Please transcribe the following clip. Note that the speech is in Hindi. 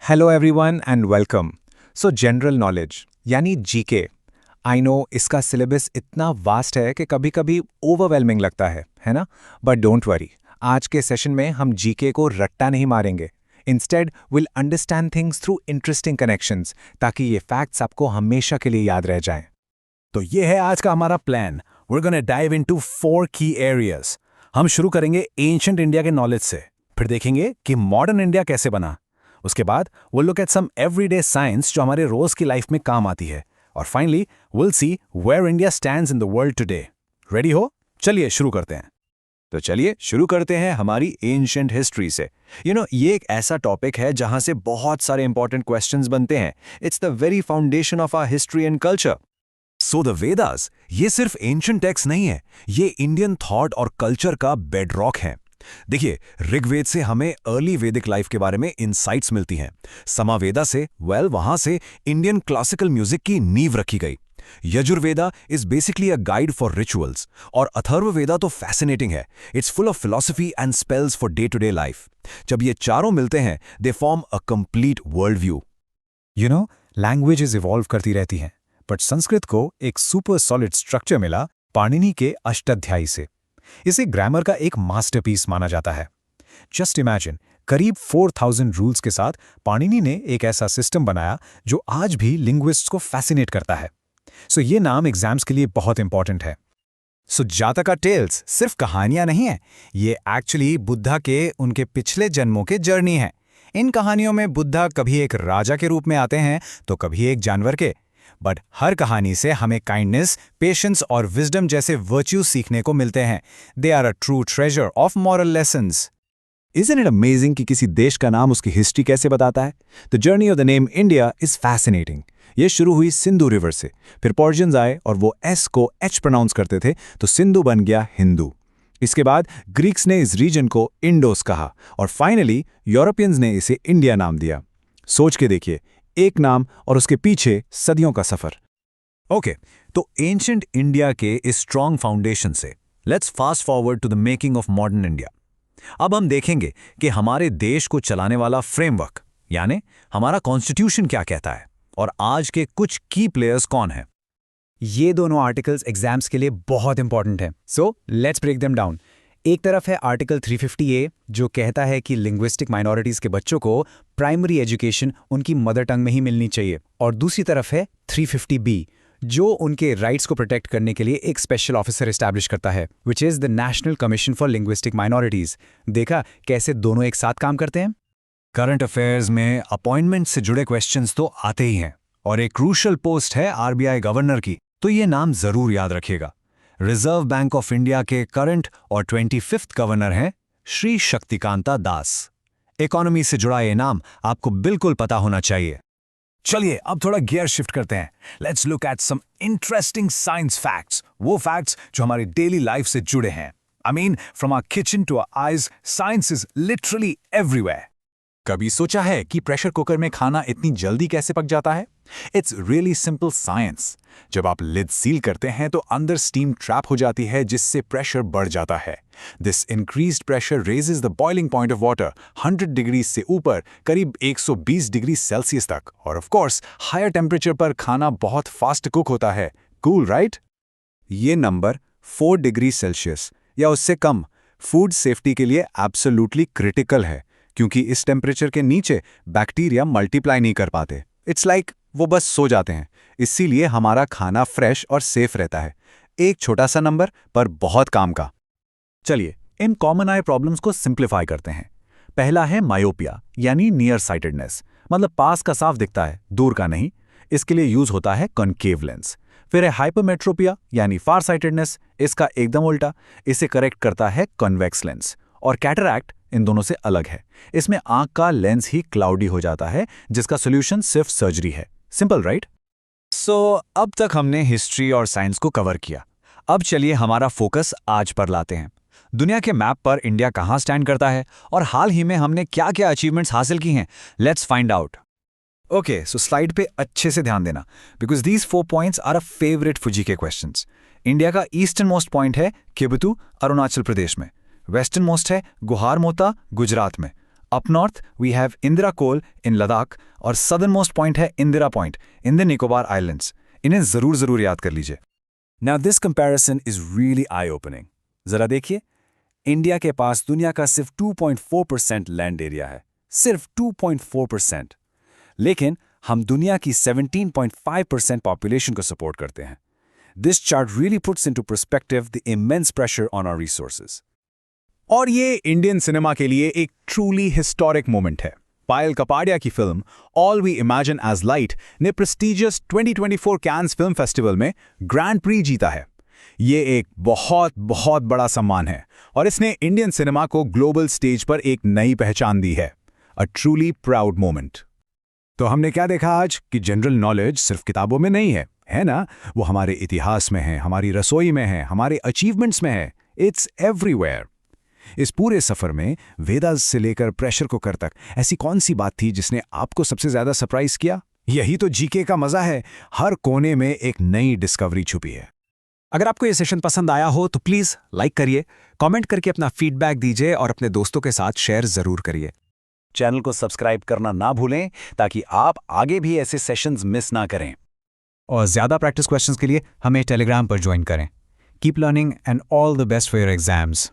Hello everyone and welcome. So general knowledge यानी जीके। आई नो इसका सिलेबस इतना वास्ट है कि कभी कभी ओवरवेलमिंग लगता है ना? बट डोंट वरी, आज के सेशन में हम जीके को रट्टा नहीं मारेंगे। Instead will understand things through interesting connections, ताकि ये फैक्ट्स आपको हमेशा के लिए याद रह जाएं। तो ये है आज का हमारा plan. We're gonna dive into 4 key areas। हम शुरू करेंगे एंशिएंट इंडिया के नॉलेज से, फिर देखेंगे कि मॉडर्न इंडिया कैसे बना। उसके बाद we'll look at some everyday science जो हमारे रोज की लाइफ में काम आती है, और finally we'll see where India stands in the world today। Ready हो? चलिए शुरू करते हैं। तो चलिए शुरू करते हैं हमारी एंशिएंट हिस्ट्री से। ये एक ऐसा टॉपिक है जहां से बहुत सारे इंपॉर्टेंट क्वेश्चंस बनते हैं। It's the very foundation of our history and culture. So the Vedas ये सिर्फ एंशिएंट टेक्स्ट नहीं है, ये इंडियन थॉट और कल्चर का बेडरॉक है। देखिए, ऋग्वेद से हमें अर्ली वैदिक लाइफ के बारे में इंसाइट्स मिलती हैं। समावेदा से वहां से इंडियन क्लासिकल म्यूजिक की नींव रखी गई। Yajurveda is basically a guide for rituals, और अथर्ववेदा तो फैसिनेटिंग है। It's full of philosophy and spells for day to day life. जब ये चारों मिलते हैं, they form a complete world view. Languages evolve करती रहती हैं, बट संस्कृत को एक सुपर सॉलिड स्ट्रक्चर मिला पाणिनि के अष्टाध्यायी से। इसे ग्रामर का एक मास्टरपीस माना जाता है। जस्ट इमेजिन, करीब 4000 रूल्स के साथ पाणिनि ने एक ऐसा सिस्टम बनाया जो आज भी लिंग्विस्ट्स को फैसिनेट करता है। सो ये नाम एग्जाम्स के लिए बहुत इंपॉर्टेंट है। सो जातका टेल्स सिर्फ कहानियां नहीं है, ये एक्चुअली बुद्धा के उनके पिछले जन्मों के जर्नी है। इन कहानियों में बुद्धा कभी एक राजा के रूप में आते हैं तो कभी एक जानवर के, बट हर कहानी से हमें काइंडनेस, पेशेंस और विजडम जैसे वर्च्यूज सीखने को मिलते हैं। They are a true treasure of moral lessons. Isn't it amazing कि किसी देश का नाम उसकी हिस्ट्री कैसे बताता है? The journey of the name India is fascinating। ये शुरू हुई सिंधु रिवर से, फिर पर्शियंस आए और वो एस को एच प्रोनाउंस करते थे, तो सिंधु बन गया हिंदू। इसके बाद ग्रीक्स ने इस रीजन को इंडोस कहा, और फाइनली यूरोपियंस ने इसे इंडिया नाम दिया। सोच के देखिए, एक नाम और उसके पीछे सदियों का सफर। ओके, तो एंशिएंट इंडिया के इस स्ट्रॉन्ग फाउंडेशन से let's fast forward to the making of modern India. अब हम देखेंगे कि हमारे देश को चलाने वाला फ्रेमवर्क, यानी हमारा कॉन्स्टिट्यूशन क्या कहता है, और आज के कुछ की प्लेयर्स कौन हैं। ये दोनों आर्टिकल्स एग्जाम्स के लिए बहुत इंपॉर्टेंट हैं। So let's break them down. एक तरफ है आर्टिकल 350A जो कहता है कि लिंग्विस्टिक माइनॉरिटीज के बच्चों को प्राइमरी एजुकेशन उनकी मदर टंग में ही मिलनी चाहिए, और दूसरी तरफ है 350B जो उनके राइट्स को प्रोटेक्ट करने के लिए एक स्पेशल ऑफिसर एस्टैब्लिश करता है, which is the national commission for linguistic minorities. देखा कैसे दोनों एक साथ काम करते हैं? करंट अफेयर्स में अपॉइंटमेंट से जुड़े क्वेश्चंस तो आते ही हैं, और एक क्रूशल पोस्ट है आरबीआई गवर्नर की, तो ये नाम जरूर याद रखिएगा। रिजर्व बैंक ऑफ इंडिया के करंट और 25th गवर्नर हैं श्री शक्तिकांता दास। इकोनॉमी से जुड़ा ये नाम आपको बिल्कुल पता होना चाहिए। चलिए अब थोड़ा गियर शिफ्ट करते हैं। Let's look at some interesting science facts, वो फैक्ट्स जो हमारी डेली लाइफ से जुड़े हैं। I mean, from our kitchen to our eyes, science is literally everywhere. कभी सोचा है कि प्रेशर कुकर में खाना इतनी जल्दी कैसे पक जाता है? It's really simple science. जब आप लिड सील करते हैं तो अंदर स्टीम ट्रैप हो जाती है, जिससे प्रेशर बढ़ जाता है। This increased pressure raises the boiling point of water 100 degree से ऊपर करीब 120 डिग्री सेल्सियस तक, और ऑफ कोर्स हायर टेम्परेचर पर खाना बहुत फास्ट कुक होता है। Cool, right? ये नंबर 4 डिग्री सेल्सियस या उससे कम फूड सेफ्टी के लिए एब्सोल्युटली क्रिटिकल है, क्योंकि इस टेम्परेचर के नीचे बैक्टीरिया मल्टीप्लाई नहीं कर पाते। इट्स लाइक वो बस सो जाते हैं। इसीलिए हमारा खाना फ्रेश और सेफ रहता है। एक छोटा सा नंबर पर बहुत काम का। चलिए इन कॉमन आई प्रॉब्लम्स को सिंप्लीफाई करते हैं। पहला है मायोपिया, यानी नियर साइटेडनेस, मतलब पास का साफ दिखता है, दूर का नहीं। इसके लिए यूज होता है कॉनकेव लेंस। फिर है हाइपरमेट्रोपिया, यानी फार साइटेडनेस, इसका एकदम उल्टा, इसे करेक्ट करता है कॉन्वेक्स लेंस। और कैटरैक्ट इन दोनों से अलग है, इसमें आंख का लेंस ही क्लाउडी हो जाता है, जिसका सोल्यूशन सिर्फ सर्जरी है। Simple, right? सो अब तक हमने हिस्ट्री और साइंस को कवर किया। अब चलिए हमारा फोकस आज पर लाते हैं। दुनिया के मैप पर इंडिया कहाँ स्टैंड करता है, और हाल ही में हमने क्या क्या अचीवमेंट्स हासिल की हैं। Let's find out. Okay, so slide पे अच्छे से ध्यान देना, because these 4 points are a favourite फुजी के क्वेश्चंस। इंडिया का ईस्टर्न मोस्ट पॉइंट है किबुतु, अरुणाचल प्रदेश में। वेस्टर्न मोस्ट है गुहार मोता, गुजरात में। Up north we have Indira Col in Ladakh और सदर्न मोस्ट पॉइंट है Indira point in the Nicobar islands. इन्हें जरूर याद कर लीजिए। Now this comparison is really eye-opening. जरा देखिए, इंडिया के पास दुनिया का सिर्फ 2.4% लैंड एरिया है, सिर्फ 2.4%। लेकिन हम दुनिया की 17.5% पॉपुलेशन को सपोर्ट करते हैं। This chart really puts into perspective the immense pressure on our resources. और ये इंडियन सिनेमा के लिए एक ट्रूली हिस्टोरिक मोमेंट है। पायल कपाड़िया की film all we imagine as light ने प्रेस्टिजियस 2024 कैन्स फिल्म फेस्टिवल में ग्रैंड प्री जीता है। ये एक बहुत बड़ा सम्मान है और इसने इंडियन सिनेमा को ग्लोबल स्टेज पर एक नई पहचान दी है। A truly proud moment. तो हमने क्या देखा आज कि जनरल नॉलेज सिर्फ किताबों में नहीं है ना? वो हमारे इतिहास में है, हमारी रसोई में है, हमारे अचीवमेंट्स में है। It's everywhere. इस पूरे सफर में वेदास से लेकर प्रेशर कुकर तक ऐसी कौन सी बात थी जिसने आपको सबसे ज्यादा सरप्राइज किया? यही तो जीके का मजा है, हर कोने में एक नई डिस्कवरी छुपी है। अगर आपको ये सेशन पसंद आया हो तो प्लीज़ लाइक करिए, कमेंट करके अपना फीडबैक दीजिए और अपने दोस्तों के साथ शेयर ज़रूर करिए। चैनल को सब्सक्राइब करना ना भूलें ताकि आप आगे भी ऐसे सेशंस मिस ना करें। और ज़्यादा प्रैक्टिस क्वेश्चंस के लिए हमें टेलीग्राम पर ज्वाइन करें। Keep learning and all the best for your exams.